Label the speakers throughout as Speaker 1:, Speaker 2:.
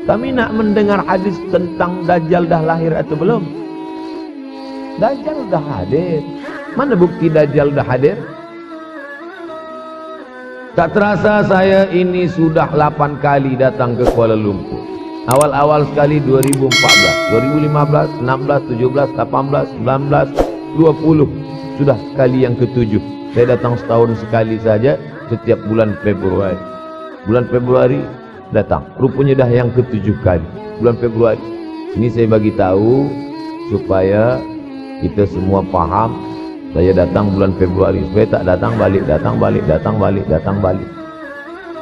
Speaker 1: Kami nak mendengar hadis tentang Dajjal dah lahir atau belum. Dajjal dah hadir. Mana bukti Dajjal dah hadir? Tak terasa saya ini sudah 8 kali datang ke Kuala Lumpur. Awal-awal sekali 2014, 2015, 16, 17, 18, 19, 20. Sudah kali yang ke-7. Saya datang setahun sekali saja setiap bulan Februari. Bulan Februari datang. Rupanya dah yang ke-7 kali. Bulan Februari. Ini saya bagi tahu supaya kita semua faham. Saya datang bulan Februari. Supaya tak datang balik, datang balik, datang balik, datang balik.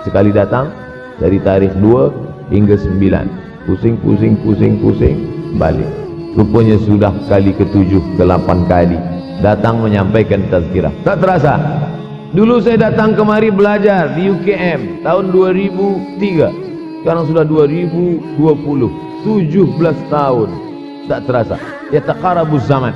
Speaker 1: Sekali datang dari tarikh 2 hingga 9. Pusing, pusing, pusing, pusing, balik. Rupanya sudah kali ke-7, ke-8 kali datang menyampaikan tazkirah. Tak terasa. Dulu saya datang kemari belajar di UKM tahun 2003. Sekarang sudah 2020. 17 tahun. Tak terasa. Yataqarabuz zaman.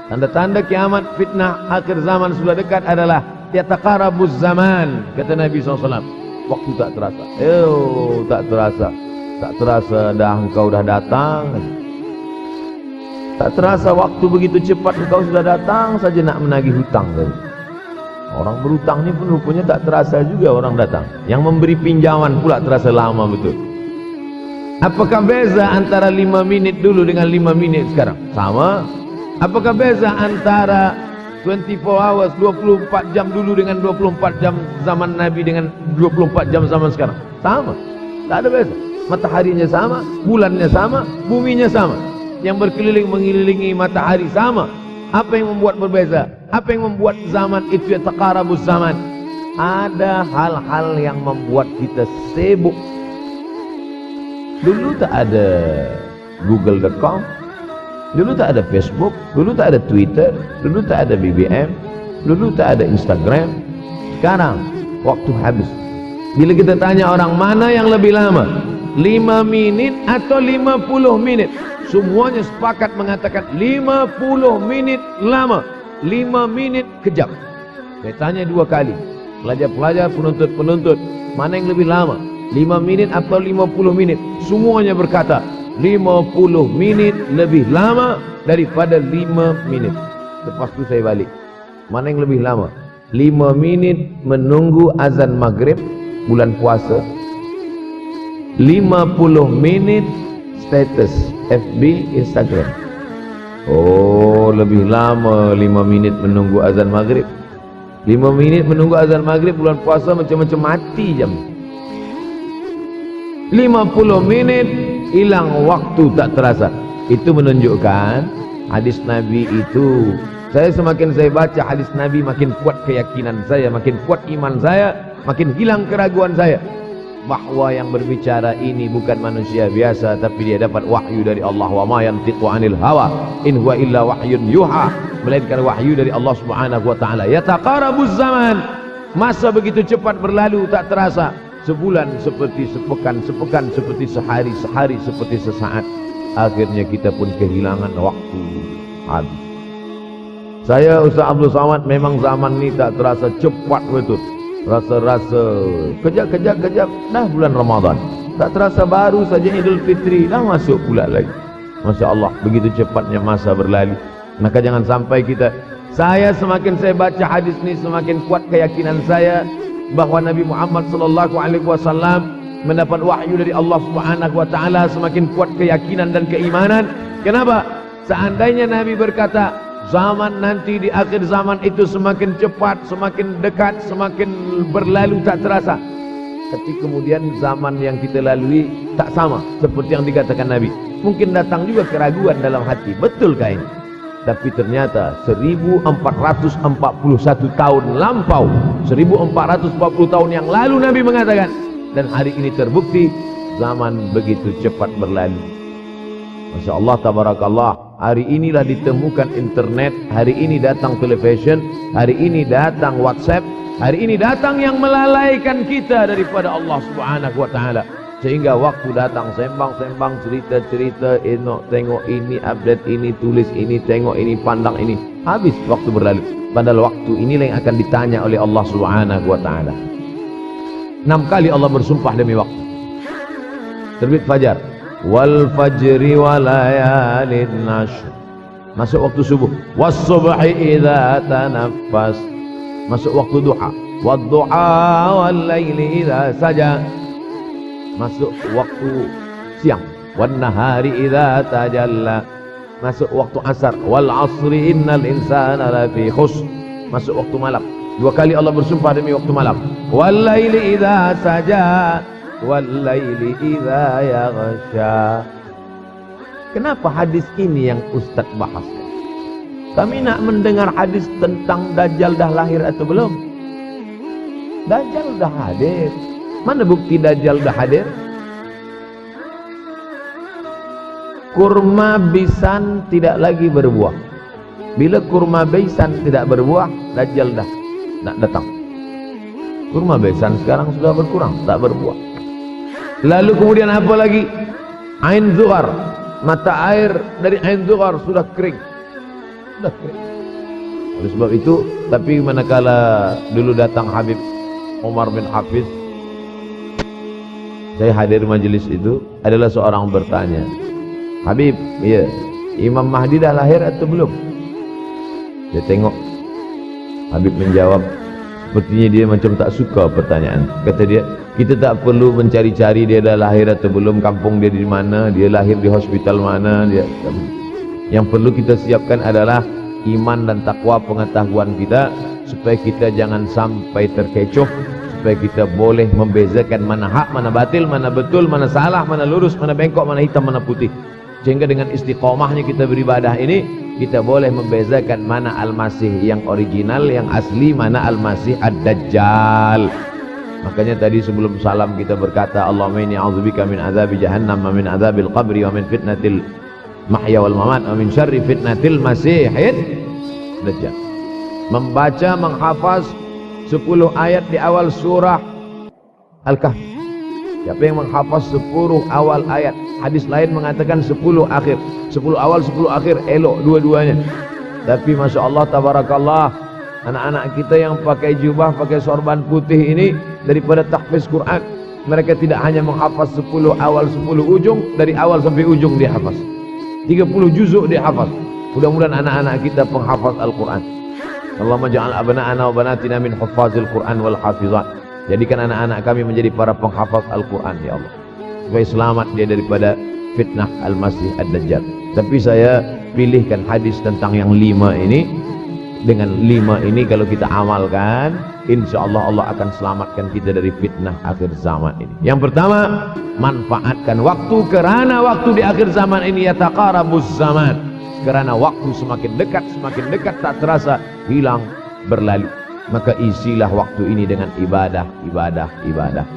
Speaker 1: Tanda-tanda kiamat, fitnah akhir zaman sudah dekat adalah yataqarabuz zaman, kata Nabi SAW. Waktu tak terasa. Tak terasa. Tak terasa dah engkau dah datang. Tak terasa waktu begitu cepat engkau sudah datang saja nak menagih hutang tadi. Orang berhutang ni pun rupanya tak terasa juga orang datang. Yang memberi pinjaman pula terasa lama betul. Apakah beza antara 5 minit dulu dengan 5 minit sekarang? Sama. Apakah beza antara 24 hours, 24 jam dulu dengan 24 jam zaman Nabi dengan 24 jam zaman sekarang? Sama. Tak ada beza. Mataharinya sama, bulannya sama, buminya sama. Yang berkeliling mengelilingi matahari sama. Apa yang membuat berbeza? Apa yang membuat zaman itu yataqarabuz zaman? Ada hal-hal yang membuat kita sibuk. Dulu tak ada google.com, dulu tak ada Facebook, dulu tak ada Twitter, dulu tak ada BBM, dulu tak ada Instagram. Sekarang waktu habis. Bila kita tanya orang mana yang lebih lama, 5 minit atau 50 minit, semuanya sepakat mengatakan 50 minit lama, 5 minit kejam. Saya tanya 2 kali, pelajar-pelajar, penuntut-penuntut, mana yang lebih lama, 5 minit atau 50 minit? Semuanya berkata 50 minit lebih lama daripada 5 minit. Lepas tu saya balik, mana yang lebih lama? 5 minit menunggu azan maghrib bulan puasa, 50 minit status FB, Instagram. Oh, lebih lama 5 minit menunggu azan maghrib. 5 minit menunggu azan maghrib bulan puasa macam-macam mati jam. 50 minit hilang waktu tak terasa. Itu menunjukkan hadis Nabi itu. Semakin saya baca hadis Nabi, makin kuat keyakinan saya, makin kuat iman saya, makin hilang keraguan saya bahwa yang berbicara ini bukan manusia biasa, tapi dia dapat wahyu dari Allah. Wa ma yantiqu 'anil hawa in huwa illa wahyun yuha, melainkan wahyu dari Allah Subhanahu wa taala. Yataqarabuz zaman. Masa begitu cepat berlalu tak terasa. Sebulan seperti sepekan, sepekan seperti sehari, sehari seperti sesaat. Akhirnya kita pun kehilangan waktu. Habis. Saya Ustaz Abdul Samad, memang zaman ni tak terasa cepat betul. Rasa-rasa kejap-kejap dah bulan Ramadan. Tak terasa baru saja Idul Fitri dah masuk pula lagi. Masya Allah, begitu cepatnya masa berlalu. Maka jangan sampai kita, semakin saya baca hadis ni, semakin kuat keyakinan saya bahwa Nabi Muhammad SAW mendapat wahyu dari Allah Subhanahu wa taala. Semakin kuat keyakinan dan keimanan. Kenapa? Seandainya Nabi berkata zaman nanti di akhir zaman itu semakin cepat, semakin dekat, semakin berlalu tak terasa. Tapi kemudian zaman yang kita lalui tak sama seperti yang dikatakan Nabi. Mungkin datang juga keraguan dalam hati, betulkah ini? Tapi ternyata 1441 tahun lampau, 1440 tahun yang lalu Nabi mengatakan, dan hari ini terbukti zaman begitu cepat berlalu. Masya Allah, tabarakallah. Hari inilah ditemukan internet, hari ini datang television, hari ini datang WhatsApp, hari ini datang yang melalaikan kita daripada Allah Subhanahu wa taala. Sehingga waktu datang sembang-sembang, cerita-cerita, tengok ini, update ini, tulis ini, tengok ini, pandang ini. Habis waktu berlalu. Padahal waktu inilah yang akan ditanya oleh Allah Subhanahu wa taala. 6 kali Allah bersumpah demi waktu. terbit fajar. Wal fajri wa layalin nashr, masuk waktu subuh. Was subhi idza tanaffas, masuk waktu duha. Wad duha wal laili idza saja, masuk waktu siang. Wan nahari idza tajalla, masuk waktu asar. Wal asri innal insana lafi khusr, masuk waktu malam. Dua kali Allah bersumpah demi waktu malam. Wal laili idza saja, wal laili idza yaghsha. Kenapa hadis ini yang Ustaz bahas? Kami nak mendengar hadis tentang Dajjal dah lahir atau belum. Dajjal dah hadir. Mana bukti Dajjal dah hadir? Kurma bisan tidak lagi berbuah. Bila kurma bisan tidak berbuah, Dajjal dah nak datang. Kurma besan sekarang sudah berkurang, tak berbuah. Lalu kemudian apa lagi? Ain Zuhar, mata air dari Ain Zuhar sudah kering. Sudah kering. Oleh sebab itu, tapi manakala dulu datang Habib Umar bin Hafiz, saya hadir majelis itu, adalah seorang bertanya, Habib, iya, Imam Mahdi dah lahir atau belum? Saya tengok Habib menjawab, sepertinya dia macam tak suka pertanyaan. Kata dia, kita tak perlu mencari-cari dia dah lahir atau belum, kampung dia di mana, dia lahir di hospital mana, dia. Yang perlu kita siapkan adalah iman dan takwa pengetahuan kita, supaya kita jangan sampai terkecoh, supaya kita boleh membezakan mana hak, mana batil, mana betul, mana salah, mana lurus, mana bengkok, mana hitam, mana putih. Sehingga dengan istiqomahnya kita beribadah ini, kita boleh membezakan mana Al-Masih yang original, yang asli, mana Al-Masih Ad-Dajjal. Makanya tadi sebelum salam kita berkata, Allahumma inni a'udzubika min azabi jahannam wa min azabil qabri wa min fitnatil mahya wal mamat wa min syarri fitnatil masihid Dajjal. Membaca, menghafaz 10 ayat di awal surah Al-Kahfi. Siapa yang menghafaz 10 awal ayat, hadis lain mengatakan 10 akhir, 10 awal 10 akhir, elok dua-duanya. Tapi Masya Allah, tabarakallah, anak-anak kita yang pakai jubah, pakai sorban putih ini, daripada tahfiz Quran, mereka tidak hanya menghafaz 10 awal 10 ujung, dari awal sampai ujung dia hafaz, 30 juzuk dia hafaz. Mudah-mudahan anak-anak kita penghafaz Al-Quran. Allahumma ja'al abna'ana wa banatina min huffazil Quran wal hafizat. Jadikan anak-anak kami menjadi para penghafaz Al-Quran, ya Allah, supaya selamat dia daripada fitnah Al-Masih Ad-Dajjal. Tapi saya pilihkan hadis tentang yang 5 ini. Dengan 5 ini kalau kita amalkan, insya Allah Allah akan selamatkan kita dari fitnah akhir zaman ini. Yang pertama, manfaatkan waktu, kerana waktu di akhir zaman ini yataqarabuz zaman, kerana waktu semakin dekat tak terasa, hilang, berlalu. Maka isilah waktu ini dengan ibadah.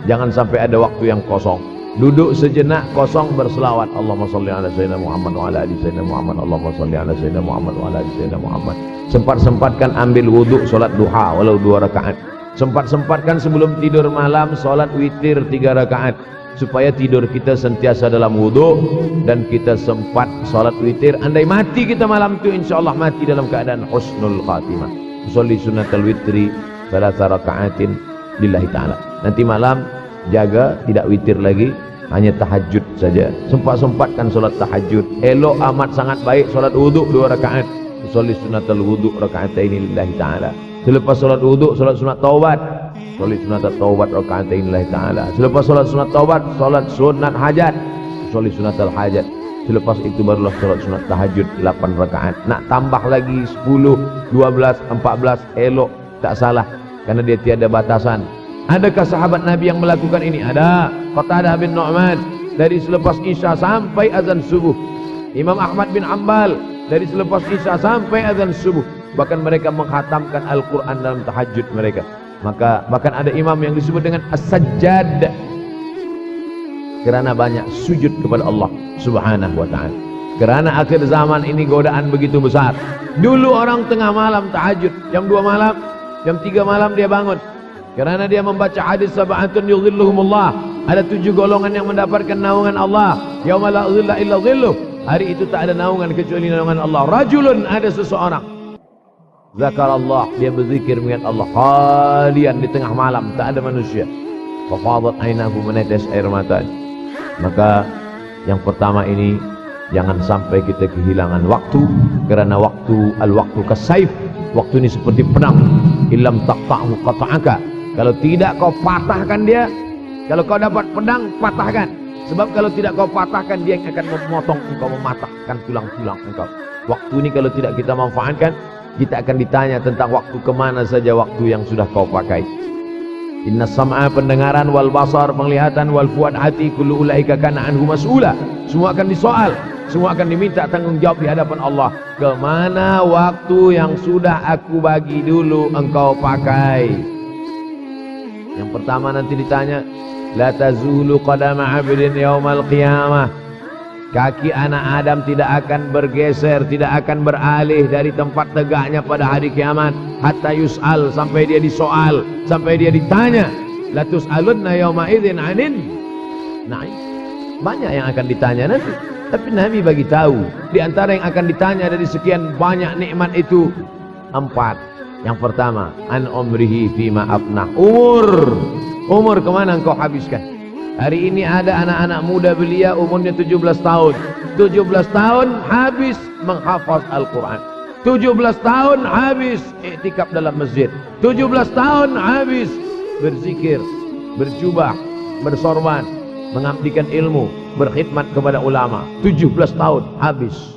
Speaker 1: Jangan sampai ada waktu yang kosong. Duduk sejenak kosong, berselawat, Allahumma sholli ala sayyidina Muhammad wa ala ali sayyidina Muhammad, Allahumma sholli ala sayyidina Muhammad wa ala ali sayyidina Muhammad. Sempat-sempatkan ambil wudhu, solat duha walau 2 rakaat. Sempat-sempatkan sebelum tidur malam solat witir 3 rakaat, supaya tidur kita sentiasa dalam wudhu dan kita sempat solat witir. Andai mati kita malam itu, insyaallah mati dalam keadaan husnul khatimah. Sholli sunnatal witri 3 rakaatin lillahi ta'ala. Nanti malam jaga tidak witir lagi, hanya tahajud saja. Sempat-sempatkan solat tahajud. Elok amat sangat baik solat wudhu 2 rakaat. Sholli sunnatal wudhu rakaatain lillahi ta'ala. Selepas solat wudhu, solat sunat taubat. Sholli sunnatat taubat rakaatain lillahi ta'ala. Selepas solat sunat taubat, solat sunat hajat. Sholli sunnatal hajat. Selepas itu barulah solat sunat tahajud 8 rakaat. Nak tambah lagi 10, 12, 14, elok, tak salah, karena dia tiada batasan. Adakah sahabat Nabi yang melakukan ini? Ada. Qatadah bin Nu'man, dari selepas Isya sampai azan subuh. Imam Ahmad bin Hanbal, dari selepas Isya sampai azan subuh. Bahkan mereka menghatamkan Al-Quran dalam tahajud mereka. Maka bahkan ada imam yang disebut dengan As-Sajjad, kerana banyak sujud kepada Allah Subhanahu wa ta'ala. Kerana akhir zaman ini godaan begitu besar. Dulu orang tengah malam tahajud, jam 2 malam, jam 3 malam dia bangun, kerana dia membaca hadis sab'atun yudhilluhumullah. Ada 7 golongan yang mendapatkan naungan Allah, yauma la dhilla illa dhilluh. Hari itu tak ada naungan kecuali naungan Allah. Rajulun, ada seseorang, zakarallah, dia berzikir mengingat Allah, khalian, di tengah malam tak ada manusia. Fafadat ainahu, menetes air matanya. Maka yang pertama ini, jangan sampai kita kehilangan waktu, kerana al-waktu kasaif. Waktu ini seperti pedang. Illam taqta'hu qata'aka. Kalau tidak kau patahkan dia, kalau kau dapat pedang, patahkan. Sebab kalau tidak kau patahkan, dia yang akan memotong engkau, mematahkan tulang-tulang engkau. Waktu ini kalau tidak kita manfaatkan, kita akan ditanya tentang waktu, kemana saja waktu yang sudah kau pakai. Inna sam'a, pendengaran, wal basar, penglihatan, wal fuad, hati, kullu ulaika kana anhu mas'ula. Semua akan disoal, semua akan diminta tanggung jawab di hadapan Allah. Kemana waktu yang sudah aku bagi dulu engkau pakai? Yang pertama nanti ditanya, la tazulu qadama 'abdin yaumal qiyamah. Kaki anak Adam tidak akan bergeser, tidak akan beralih dari tempat tegaknya pada hari kiamat, hatta yus'al, sampai dia disoal, sampai dia ditanya. La tus'alunna yauma idzin 'anin na'im. Banyak yang akan ditanya nanti, tapi Nabi bagi tahu di antara yang akan ditanya dari sekian banyak nikmat itu 4. Yang pertama, an umrihi fima afnah. Umur kemana engkau habiskan? Hari ini ada anak-anak muda belia umurnya 17 tahun. 17 tahun habis menghafaz Al-Quran. 17 tahun habis iktikaf dalam masjid. 17 tahun habis berzikir, berjubah, bersorban, mengabdikan ilmu, berkhidmat kepada ulama. 17 tahun habis.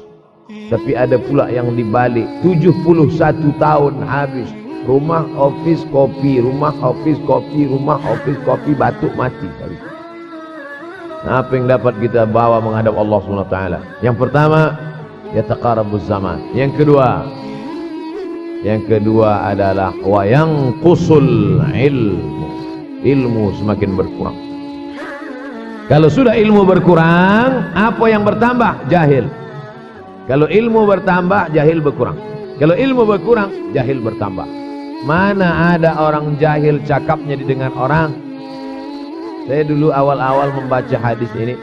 Speaker 1: Tapi ada pula yang dibalik, 71 tahun habis. Rumah, office, kopi, rumah, office, kopi, rumah, office, kopi, batuk, mati. Apa yang dapat kita bawa menghadap Allah SWT? Yang pertama, yataqarabuz zaman. Yang kedua adalah wa yanqusul ilmu semakin berkurang. Kalau sudah ilmu berkurang, apa yang bertambah? Jahil. Kalau ilmu bertambah, jahil berkurang. Kalau ilmu berkurang, jahil bertambah. Mana ada orang jahil cakapnya didengar orang? Saya dulu awal-awal membaca hadis ini,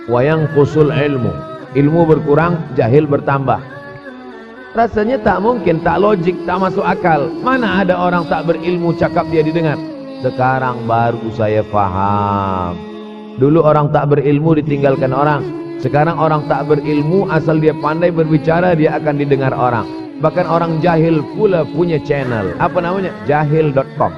Speaker 1: wa yanqusul ilmu berkurang, jahil bertambah. Rasanya tak mungkin, tak logik, tak masuk akal. Mana ada orang tak berilmu cakap dia didengar? Sekarang baru saya faham. Dulu orang tak berilmu ditinggalkan orang. Sekarang orang tak berilmu, asal dia pandai berbicara, dia akan didengar orang. Bahkan orang jahil pula punya channel. Apa namanya? Jahil.com.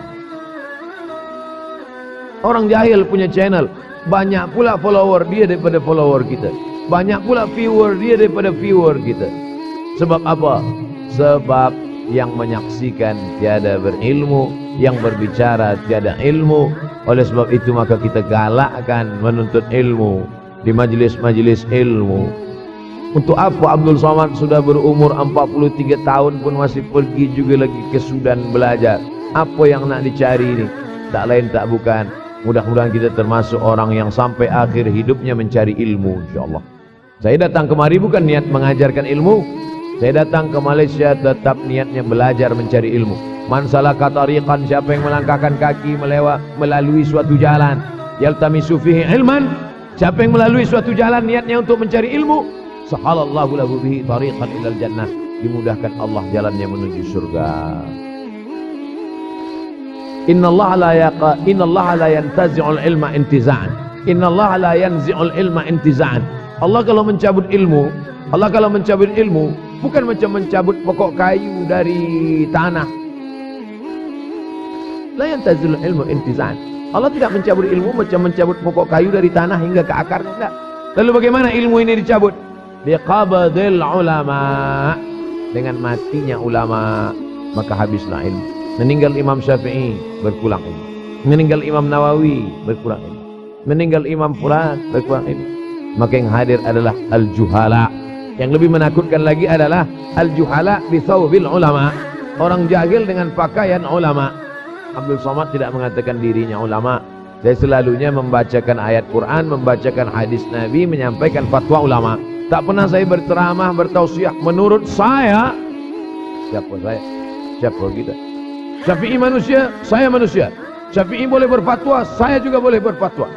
Speaker 1: Orang jahil punya channel. Banyak pula follower dia daripada follower kita. Banyak pula viewer dia daripada viewer kita. Sebab apa? Sebab yang menyaksikan tiada berilmu, yang berbicara tiada ilmu. Oleh sebab itu maka kita galakkan menuntut ilmu di majlis-majlis ilmu. Untuk apa Abdul Somad sudah berumur 43 tahun pun masih pergi juga lagi ke Sudan belajar? Apa yang nak dicari ini? Tak lain tak bukan, mudah-mudahan kita termasuk orang yang sampai akhir hidupnya mencari ilmu, insyaAllah. Saya datang kemari bukan niat mengajarkan ilmu. Saya datang ke Malaysia tetap niatnya belajar mencari ilmu. Man salaka tariqan, siapa yang melangkahkan kaki melalui suatu jalan, yaltamisu fihi ilman, siapa yang melalui suatu jalan niatnya untuk mencari ilmu, sahalallahu lahu bihi tariqan ilal jannah, dimudahkan Allah jalannya menuju surga. Innallaha la yantazi'ul ilma intiza'an. Innallaha la yanzi'ul ilma intiza'an. Allah kalau mencabut ilmu, bukan macam mencabut pokok kayu dari tanah. La yantazi'ul ilmu intiza'an. Allah tidak mencabut ilmu macam mencabut pokok kayu dari tanah hingga ke akarnya, tidak. Lalu bagaimana ilmu ini dicabut? Biqabdil ulama. Dengan matinya ulama, maka habislah ilmu. Meninggal Imam Syafi'i, berkurang ilmu. Meninggal Imam Nawawi, berkurang ilmu. Meninggal Imam Fulan, berkurang ilmu. Maka yang hadir adalah al-juhala. Yang lebih menakutkan lagi adalah al-juhala bi thawbil ulama. Orang jahil dengan pakaian ulama. Abdul Somad tidak mengatakan dirinya ulama. Saya selalunya membacakan ayat Quran, membacakan hadis Nabi, menyampaikan fatwa ulama. Tak pernah saya berceramah, bertausiah. Menurut saya, siapa saya? Siapa kita? Syafi'i manusia, saya manusia. Syafi'i boleh berfatwa, saya juga boleh berfatwa.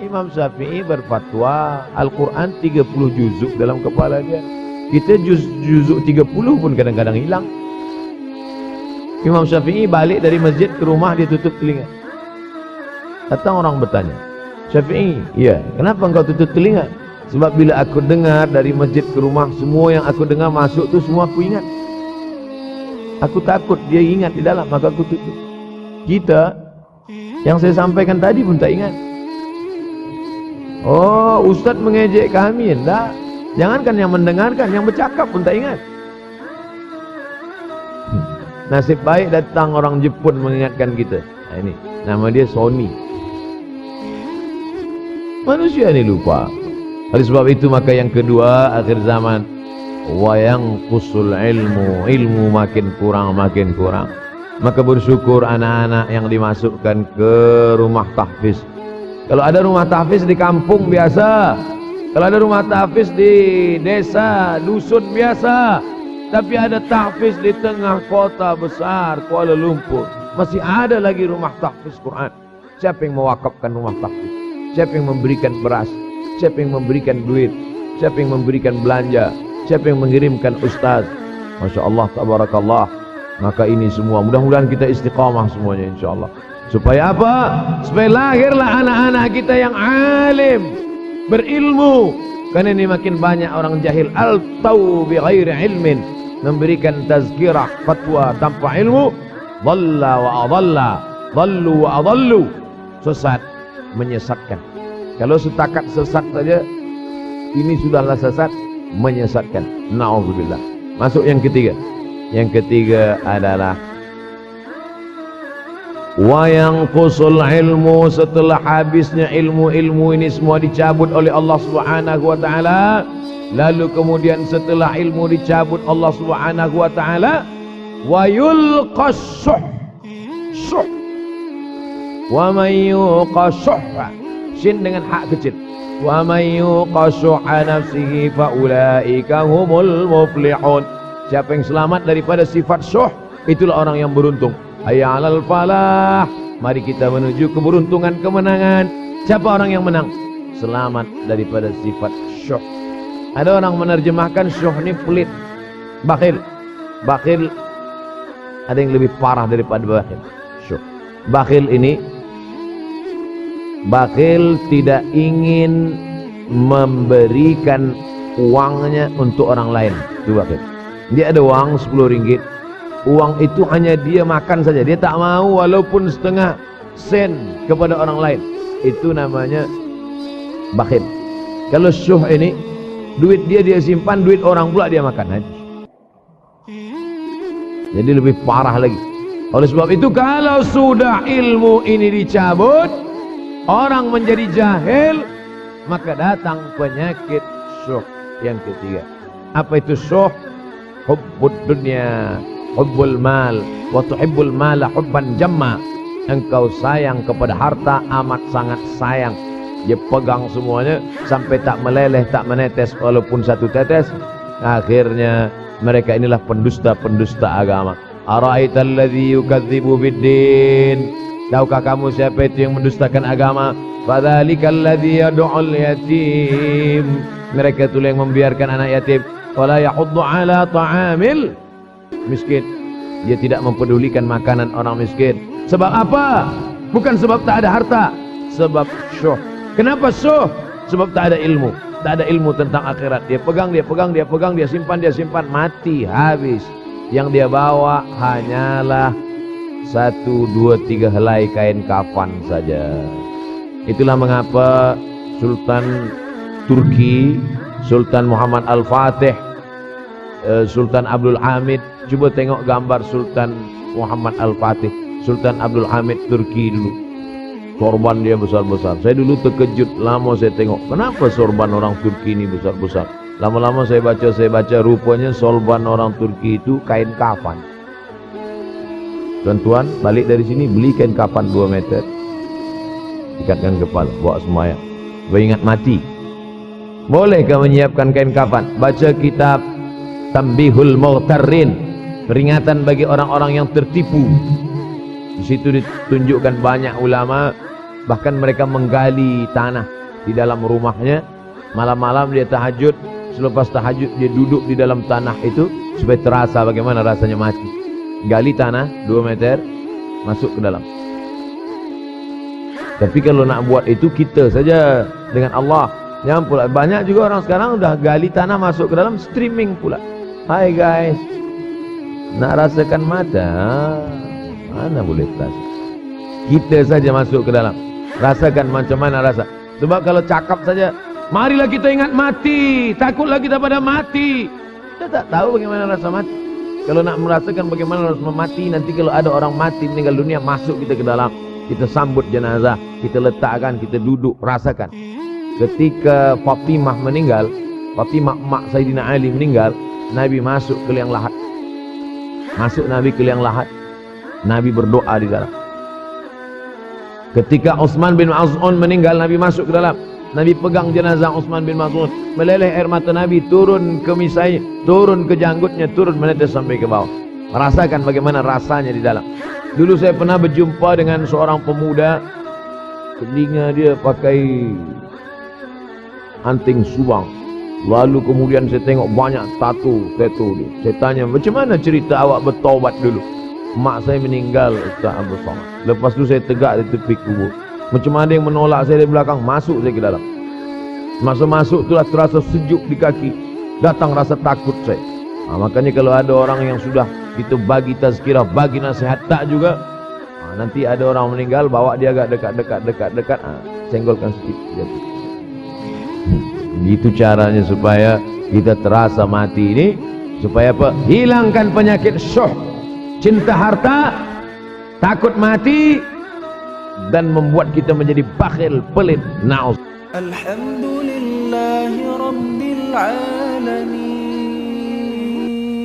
Speaker 1: Imam Syafi'i berfatwa Al-Quran 30 juzuk dalam kepala dia. Kita juzuk 30 pun kadang-kadang hilang. Imam Syafi'i balik dari masjid ke rumah, dia tutup telinga. Datang orang bertanya, Syafi'i. Ya, kenapa engkau tutup telinga? Sebab bila aku dengar dari masjid ke rumah, semua yang aku dengar masuk tu semua aku ingat. Aku takut dia ingat di dalam, maka aku tutup. Kita yang saya sampaikan tadi pun tak ingat. Oh, ustaz mengejek kami. Enggak. Jangankan yang mendengarkan, yang bercakap pun tak ingat. Nasib baik datang orang Jepun mengingatkan kita. Nah, ini nama dia Sony. Manusia ni lupa. Oleh sebab itu maka yang kedua, akhir zaman, wayang kusul ilmu makin kurang. Maka bersyukur anak-anak yang dimasukkan ke rumah tahfiz. Kalau ada rumah tahfiz di kampung biasa, kalau ada rumah tahfiz di desa, dusun biasa, tapi ada tahfiz di tengah kota besar Kuala Lumpur, masih ada lagi rumah tahfiz Quran. Siapa yang mewakafkan rumah tahfiz? Siapa yang memberikan beras? Siapa yang memberikan duit? Siapa yang memberikan belanja? Siapa yang mengirimkan ustaz? Masya Allah, tabarakallah. Maka ini semua mudah-mudahan kita istiqamah semuanya insyaAllah. Supaya apa? Supaya lahirlah anak-anak kita yang alim, berilmu. Karena ini makin banyak orang jahil, al-taw bi ghairi ilmin, memberikan tazkirah fatwa tanpa ilmu. Dhalla wa adalla, dhallu wa adallu, sesat, menyesatkan. Kalau setakat sesat saja, ini sudahlah sesat, menyesatkan. Na'udzubillah. Masuk yang ketiga. Yang ketiga adalah wayang kusul ilmu. Setelah habisnya ilmu-ilmu ini semua dicabut oleh Allah Subhanahu wa ta'ala, lalu kemudian setelah ilmu dicabut Allah Subhanahu wa ta'ala, wa yulqas syuh, wa man yuqa syuhha, shin dengan hak kecil, wa man yuqa syuhha nafsihi fa ulaika humul muflihun. Siapa yang selamat daripada sifat syuh, itulah orang yang beruntung. Hayya 'alal falah, mari kita menuju keberuntungan, kemenangan. Siapa orang yang menang? Selamat daripada sifat syuh. Ada orang menerjemahkan syuh ini pelit, bakhil. Bakhil ada yang lebih parah daripada bakhil. Syuh. Bakhil ini, bakhil tidak ingin memberikan uangnya untuk orang lain. Itu bakhil. Dia ada uang 10 ringgit, uang itu hanya dia makan saja, dia tak mau walaupun setengah sen kepada orang lain. Itu namanya bakhil. Kalau syuh ini, duit dia simpan, duit orang pula dia makan. Jadi lebih parah lagi. Oleh sebab itu kalau sudah ilmu ini dicabut, orang menjadi jahil, maka datang penyakit syuh yang ketiga. Apa itu syuh? Hubbud dunya, hubbul mal, wa tuhibbul mala hubban jamma. Engkau sayang kepada harta, amat sangat sayang. Dia pegang semuanya sampai tak meleleh, tak menetes walaupun satu tetes. Akhirnya mereka inilah pendusta-pendusta agama. Ara'aital ladzi yukadzibu biddin. Tahukah kamu siapa itu yang mendustakan agama? Fadzalikal ladzi yad'ul yatim. Mereka itulah yang membiarkan anak yatim. Wala yahuddu ala ta'amil miskin. Dia tidak mempedulikan makanan orang miskin. Sebab apa? Bukan sebab tak ada harta, sebab syuh. Kenapa syuh? Sebab tak ada ilmu. Tak ada ilmu tentang akhirat. Dia pegang, dia pegang, dia pegang, dia simpan, mati, habis. Yang dia bawa hanyalah 1, 2, 3 helai kain kafan saja. Itulah mengapa Sultan Turki, Sultan Muhammad Al-Fatih, Sultan Abdul Hamid, coba tengok gambar Sultan Muhammad Al-Fatih, Sultan Abdul Hamid Turki dulu. Sorban dia besar-besar. Saya dulu terkejut, lama saya tengok, kenapa sorban orang Turki ini besar-besar. Lama-lama saya baca, rupanya sorban orang Turki itu kain kafan. Tuan-tuan, balik dari sini beli kain kafan 2 meter, ikatkan kepala, bawa sembahyang. Beringat mati. Bolehkah menyiapkan kain kafan? Baca kitab Tambihul Mughtarrin, peringatan bagi orang-orang yang tertipu. Di situ ditunjukkan banyak ulama, bahkan mereka menggali tanah di dalam rumahnya. Malam-malam dia tahajud, selepas tahajud dia duduk di dalam tanah itu supaya terasa bagaimana rasanya mati. Gali tanah 2 meter, masuk ke dalam. Tapi kalau nak buat itu kita saja dengan Allah. Yang pula banyak juga orang sekarang udah gali tanah masuk ke dalam streaming pula. Hai guys, nak rasakan mata, mana boleh rasa? Kita saja masuk ke dalam, rasakan macam mana rasa. Sebab kalau cakap saja, marilah kita ingat mati, takutlah kita pada mati. Kita tak tahu bagaimana rasa mati. Kalau nak merasakan bagaimana rasa mati, nanti kalau ada orang mati meninggal dunia, masuk kita ke dalam, kita sambut jenazah, kita letakkan, kita duduk, rasakan. Ketika Fatimah meninggal, Fatimah mak Sayyidina Ali meninggal, Nabi masuk ke liang lahat. Masuk Nabi ke liang lahat, Nabi berdoa di dalam. Ketika Utsman bin Maz'un meninggal, Nabi masuk ke dalam. Nabi pegang jenazah Utsman bin Maz'un, meleleh air mata Nabi turun ke misai, turun ke janggutnya, turun menetes sampai ke bawah. Rasakan bagaimana rasanya di dalam. Dulu saya pernah berjumpa dengan seorang pemuda, telinga dia pakai anting subang. Lalu kemudian saya tengok banyak tato dia. Saya tanya, macam mana cerita awak bertaubat dulu? Mak saya meninggal, Ustaz Abdul Somad. Lepas tu saya tegak di tepi kubur. Macam ada yang menolak saya dari belakang, masuk saya ke dalam. Masa masuk itulah terasa sejuk di kaki. Datang rasa takut saya. Makanya kalau ada orang yang sudah kita bagi tazkirah, bagi nasihat tak juga, nanti ada orang meninggal, bawa dia agak dekat, senggolkan sedikit. Itu caranya supaya kita terasa mati ini, supaya apa? Hilangkan penyakit syuh, cinta harta, takut mati, dan membuat kita menjadi bakhil, pelit. Na'udzubillah.
Speaker 2: Alhamdulillahi Rabbil Alamin.